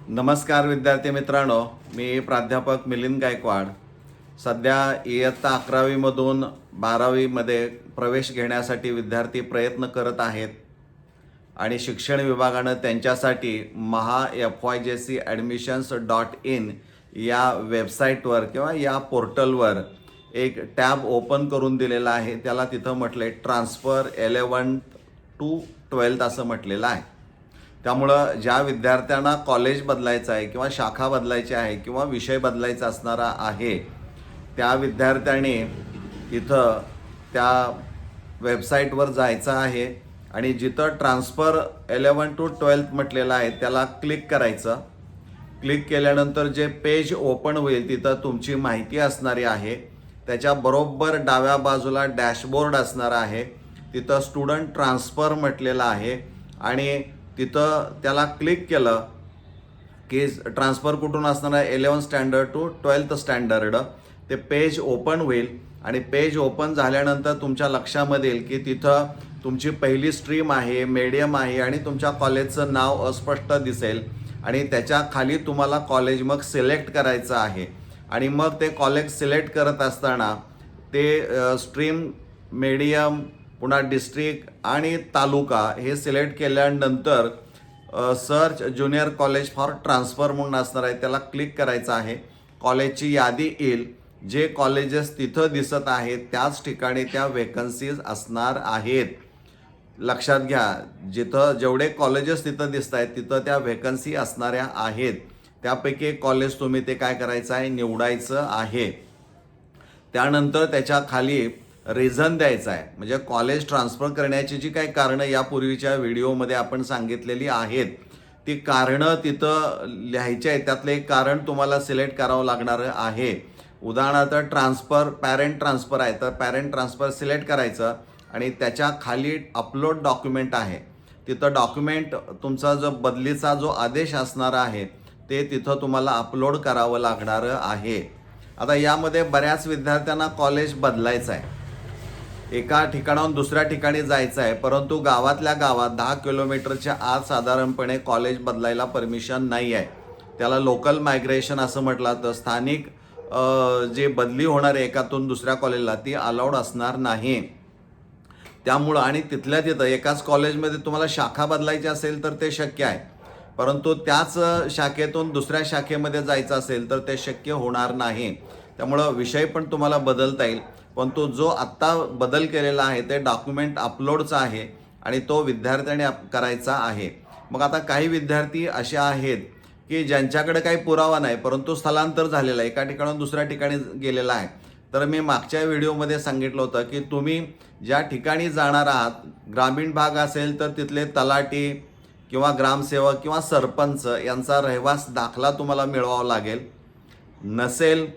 नमस्कार विद्यार्थी मित्रांनो, मी प्राध्यापक मिलिंद गायकवाड. सध्या इयत्ता 11वीमधून 12वीमध्ये प्रवेश घेण्यासाठी विद्यार्थी प्रयत्न करत आहेत आणि शिक्षण विभागानं त्यांच्यासाठी maha.fyjcadmissions.in या वेबसाईटवर किंवा या पोर्टलवर एक टॅब ओपन करून दिलेला आहे. त्याला तिथं म्हटले ट्रान्सफर 11 to 12 असं म्हटलेलं आहे. त्यामुळं ज्या विद्यार्थ्यांना कॉलेज बदलायचं आहे किंवा शाखा बदलायची आहे किंवा विषय बदलायचा असणारा आहे, त्या विद्यार्थ्यांनी इथं त्या वेबसाईटवर जायचं आहे आणि जिथं ट्रान्सफर 11 to 12 म्हटलेलं आहे त्याला क्लिक करायचं. क्लिक केल्यानंतर जे पेज ओपन होईल तिथं तुमची माहिती असणारी आहे. त्याच्या बरोबर डाव्या बाजूला डॅशबोर्ड असणार आहे. तिथं स्टुडंट ट्रान्सफर म्हटलेलं आहे आणि तिथं त्याला क्लिक केलं की ट्रान्सफर कुठून असणार आहे 11th standard to 12th standard ते पेज ओपन होईल. आणि पेज ओपन झाल्यानंतर तुमच्या लक्षामध्ये येईल की तिथं तुमची पहिली स्ट्रीम आहे, मीडियम आहे आणि तुमच्या कॉलेजचं नाव अस्पष्ट दिसेल आणि त्याच्या खाली तुम्हाला कॉलेज मग सिलेक्ट करायचं आहे. आणि मग ते कॉलेज सिलेक्ट करत असताना ते स्ट्रीम, मीडियम, पुन्हा डिस्ट्रिक्ट आणि तालुका हे सिलेक्ट केल्यानंतर search junior college for transfer म्हणून असणार आहे, त्याला क्लिक करायचं आहे. कॉलेजची यादी येईल. जे कॉलेजेस तिथं दिसत आहेत त्याच ठिकाणी त्या वेकन्सीज असणार आहेत. लक्षात घ्या, जिथं जेवढे कॉलेजेस तिथं दिसत आहेत तिथं त्या वेकन्सी असणाऱ्या आहेत. त्यापैकी एक कॉलेज तुम्ही ते काय करायचं आहे, निवडायचं आहे. त्यानंतर त्याच्या खाली रिझन द्यायचा आहे. म्हणजे कॉलेज ट्रान्सफर करण्याची जी काही कारणं यापूर्वीच्या व्हिडिओमध्ये आपण सांगितलेली आहेत ती कारणं तिथं लिहायची आहेत. त्यातलं एक कारण तुम्हाला सिलेक्ट करावं लागणार आहे. उदाहरणार्थ पॅरेंट ट्रान्सफर आहे तर पॅरेंट ट्रान्सफर सिलेक्ट करायचं आणि त्याच्या खाली अपलोड डॉक्युमेंट आहे. तिथं डॉक्युमेंट तुमचा जो बदलीचा जो आदेश असणार आहे ते तिथं तुम्हाला अपलोड करावं लागणार आहे. आता यामध्ये बऱ्याच विद्यार्थ्यांना कॉलेज बदलायचं आहे, एका ठिकाणाहून दुसऱ्या ठिकाणी जायचं आहे, परंतु गावातल्या गावात 10 किलोमीटरच्या आत साधारणपणे कॉलेज बदलायला परमिशन नाही आहे. त्याला लोकल मायग्रेशन असं म्हटलं तर स्थानिक जे बदली होणार आहे एकातून दुसऱ्या कॉलेजला ती अलाउड असणार नाही. त्यामुळं आणि तिथल्या तिथं एकाच कॉलेजमध्ये तुम्हाला शाखा बदलायची असेल तर ते शक्य आहे, परंतु त्याच शाखेतून दुसऱ्या शाखेमध्ये जायचं असेल तर ते शक्य होणार नाही. त्यामुळं विषय पण तुम्हाला बदलता येईल, पण तो जो आत्ता बदल केलेला आहे ते डॉक्युमेंट अपलोडचा आहे आणि तो विद्यार्थ्याने करायचा आहे. मग आता काही विद्यार्थी असे आहेत की ज्यांच्याकडे काही पुरावा नाही परंतु स्थलांतर झालेलं आहे, एका ठिकाणाहून दुसऱ्या ठिकाणी गेलेला आहे. तर मी मागच्या व्हिडिओमध्ये सांगितलं होतं की तुम्ही ज्या ठिकाणी जाणार आहात, ग्रामीण भाग असेल तर तिथले तलाठी किंवा ग्रामसेवक किंवा सरपंच यांचा रहिवास दाखला तुम्हाला मिळवावा लागेल. नसेल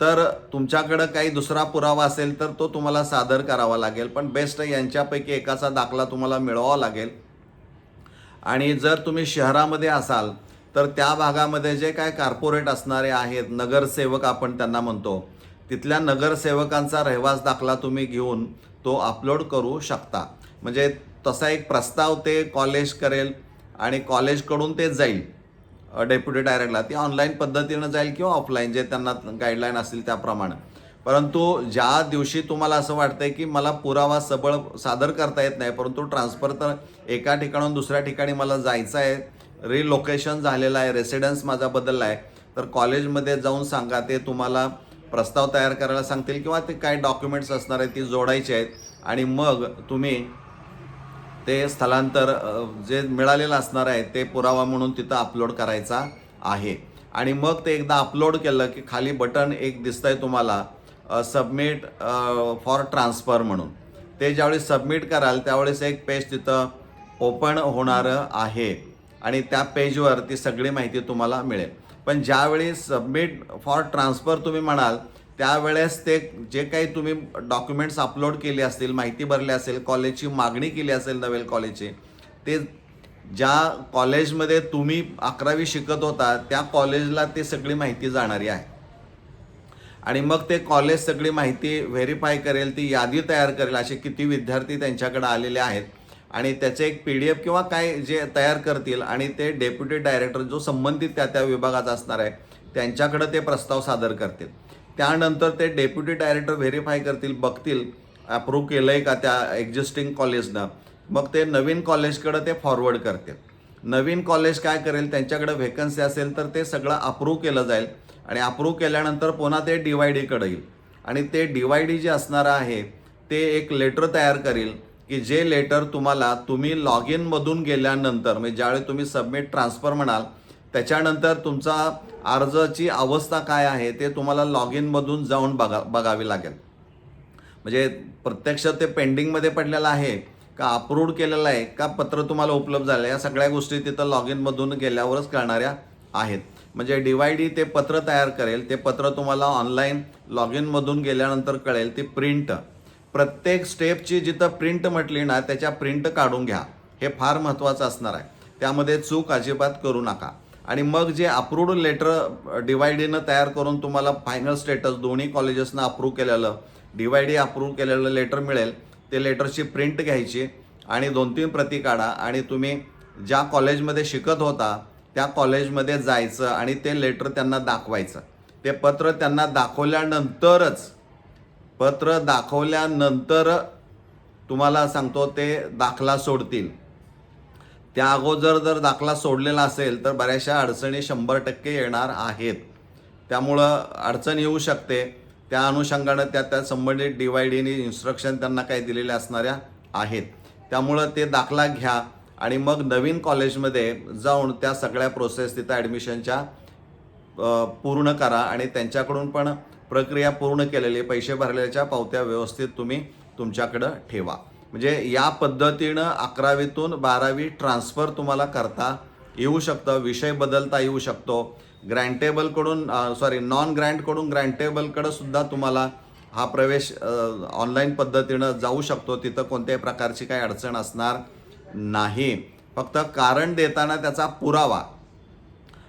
तर तुमच्याकडं काही दुसरा पुरावा असेल तर तो तुम्हाला सादर करावा लागेल, पण बेस्ट यांच्यापैकी एकाचा दाखला तुम्हाला मिळवावा लागेल. आणि जर तुम्ही शहरामध्ये असाल तर त्या भागामध्ये जे काय कॉर्पोरेट असणारे आहेत, नगरसेवक आपण त्यांना म्हणतो, तिथल्या नगरसेवकांचा रहिवास दाखला तुम्ही घेऊन तो अपलोड करू शकता. म्हणजे तसा एक प्रस्ताव ते कॉलेज करेल आणि कॉलेजकडून ते जाईल डेप्युटी डायरेक्टरला. ती ऑनलाईन पद्धतीनं जाईल किंवा ऑफलाईन, जे त्यांना गाईडलाईन असतील त्याप्रमाणे. परंतु ज्या दिवशी तुम्हाला असं वाटतंय की मला पुरावा सबळ सादर करता येत नाही, परंतु ट्रान्सफर तर एका ठिकाणाहून दुसऱ्या ठिकाणी मला जायचं आहे, रिलोकेशन झालेलं आहे, रेसिडेन्स माझा बदलला आहे, तर कॉलेजमध्ये जाऊन सांगा. ते तुम्हाला प्रस्ताव तयार करायला सांगतील किंवा ते काय डॉक्युमेंट्स असणार आहेत ती जोडायची आहेत आणि मग तुम्ही ते स्थलांतर जे मिळालेलं असणार आहे ते पुरावा म्हणून तिथं अपलोड करायचा आहे. आणि मग ते एकदा अपलोड केलं की खाली बटन एक दिसतंय तुम्हाला सबमिट फॉर ट्रान्सफर म्हणून. ते ज्यावेळी सबमिट कराल त्यावेळेस एक पेज तिथं ओपन होणार आहे आणि त्या पेजवर ती सगळी माहिती तुम्हाला मिळेल. पण ज्यावेळी सबमिट फॉर ट्रान्सफर तुम्ही म्हणाल त्यावेळेस ते जे काही तुम्ही डॉक्युमेंट्स अपलोड केले असतील, माहिती भरली असेल, कॉलेजची मागणी केली असेल नवीन कॉलेजची, ते ज्या कॉलेजमध्ये तुम्ही 11वी शिकत होता त्या कॉलेजला ते सगळी माहिती जाणारी आहे. आणि मग ते कॉलेज सगळी माहिती व्हेरीफाय करेल, ती यादी तयार करेल. असे किती विद्यार्थी त्यांच्याकडे आलेले आहेत. आणि त्याचे एक PDF किंवा काय जे तयार करतील आणि ते डेप्युटी डायरेक्टर जो संबंधित त्या विभागाचा असणार आहे त्यांच्याकडे ते प्रस्ताव सादर करतील. त्यानंतर ते डेप्युटी डायरेक्टर व्हेरीफाय करतील, बघतील अप्रूव्ह केलं आहे का त्या एक्झिस्टिंग कॉलेजनं. मग ते नवीन कॉलेजकडे ते फॉरवर्ड करतील. नवीन कॉलेज काय करेल, त्यांच्याकडे व्हेकन्सी असेल तर ते सगळं अप्रूव्ह केलं जाईल आणि अप्रूव्ह केल्यानंतर पुन्हा ते DYDकडे येईल आणि ते DYD जे असणार आहे ते एक लेटर तयार करेल की जे लेटर तुम्ही लॉग इनमधून गेल्यानंतर म्हणजे ज्यावेळी तुम्ही सबमिट ट्रान्सफर म्हणाल त्याच्यानंतर तुमचा अर्जाची अवस्था काय आहे ते तुम्हाला लॉग इनमधून जाऊन बघावी लागेल. म्हणजे प्रत्यक्ष ते पेंडिंगमध्ये पडलेलं आहे का अप्रूव्ड केलेलं आहे का पत्र तुम्हाला उपलब्ध झालं, या सगळ्या गोष्टी तिथं लॉग इनमधून गेल्यावरच कळणाऱ्या आहेत. म्हणजे DYD ते पत्र तयार करेल, ते पत्र तुम्हाला ऑनलाईन लॉग इनमधून गेल्यानंतर कळेल. ती प्रिंट प्रत्येक स्टेपची जिथं प्रिंट म्हटली ना त्याच्या प्रिंट काढून घ्या, हे फार महत्त्वाचं असणार आहे. त्यामध्ये चूक अजिबात करू नका. आणि मग जे अप्रूव्ड लेटर DYDनं तयार करून तुम्हाला फायनल स्टेटस दोन्ही कॉलेजेसनं अप्रूव्ह केलेलं DYD अप्रूव्ह केलेलं लेटर मिळेल. ते लेटरची प्रिंट घ्यायची आणि 2-3 प्रती काढा आणि तुम्ही ज्या कॉलेजमध्ये शिकत होता त्या कॉलेजमध्ये जायचं आणि ते लेटर त्यांना दाखवायचं. ते पत्र त्यांना दाखवल्यानंतर तुम्हाला सांगतो ते दाखला सोडतील. त्या अगोदर जर दाखला सोडलेला असेल तर बऱ्याचशा अडचणी 100% येणार आहेत. त्यामुळं अडचण येऊ शकते. त्या अनुषंगानं त्या संबंधित DYDने इन्स्ट्रक्शन त्यांना काही दिलेल्या असणाऱ्या आहेत. त्यामुळं ते दाखला घ्या आणि मग नवीन कॉलेजमध्ये जाऊन त्या सगळ्या प्रोसेस तिथं ॲडमिशनच्या पूर्ण करा आणि त्यांच्याकडून पण प्रक्रिया पूर्ण केलेली पैसे भरल्याच्या पावत्या व्यवस्थित तुम्ही तुमच्याकडं ठेवा. म्हणजे या पद्धतीनं 11वीतून 12वी ट्रान्सफर तुम्हाला करता येऊ शकतं. विषय बदलता येऊ शकतो. नॉन ग्रँटकडून ग्रँटेबलकडं सुद्धा तुम्हाला हा प्रवेश ऑनलाईन पद्धतीनं जाऊ शकतो. तिथं कोणत्याही प्रकारची काही अडचण असणार नाही. फक्त कारण देताना त्याचा पुरावा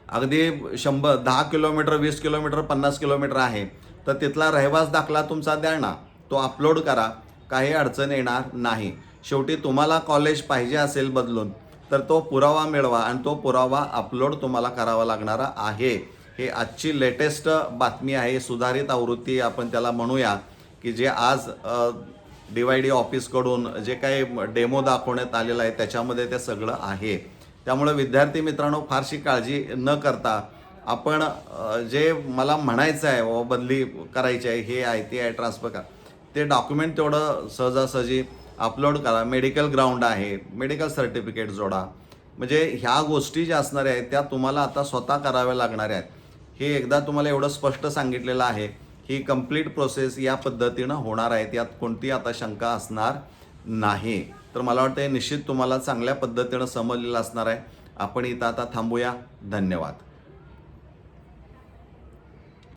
अगदी 10 किलोमीटर, 20 किलोमीटर, 50 किलोमीटर आहे तर तिथला रहिवास दाखला तुमचा द्या ना, तो अपलोड करा, काही अडचण येणार नाही. शेवटी तुम्हाला कॉलेज पाहिजे असेल बदलून तर तो पुरावा मिळवा आणि तो पुरावा अपलोड तुम्हाला करावा लागणारा आहे. हे आजची लेटेस्ट बातमी आहे, सुधारित आवृत्ती आपण त्याला म्हणूया, की जे आज DYD ऑफिसकडून जे काही डेमो दाखवण्यात आलेला आहे त्याच्यामध्ये ते सगळं आहे. त्यामुळे विद्यार्थी मित्रांनो फारशी काळजी न करता आपण जे मला म्हणायचं आहे बदली करायची आहे, हे आहे ते आहे, ट्रान्सफर करा, ते डॉक्युमेंट तेवढं सहजासहजी अपलोड करा. मेडिकल ग्राउंड आहे, मेडिकल सर्टिफिकेट जोडा. म्हणजे ह्या गोष्टी ज्या असणाऱ्या आहेत त्या तुम्हाला आता स्वतः कराव्या लागणाऱ्या आहेत. हे एकदा तुम्हाला एवढं स्पष्ट सांगितलेलं आहे. ही कंप्लीट प्रोसेस या पद्धतीनं होणार आहे, यात कोणती आता शंका असणार नाही. तर मला वाटतं हे निश्चित तुम्हाला चांगल्या पद्धतीनं समजलेलं असणार आहे. आपण इथं आता थांबूया. धन्यवाद.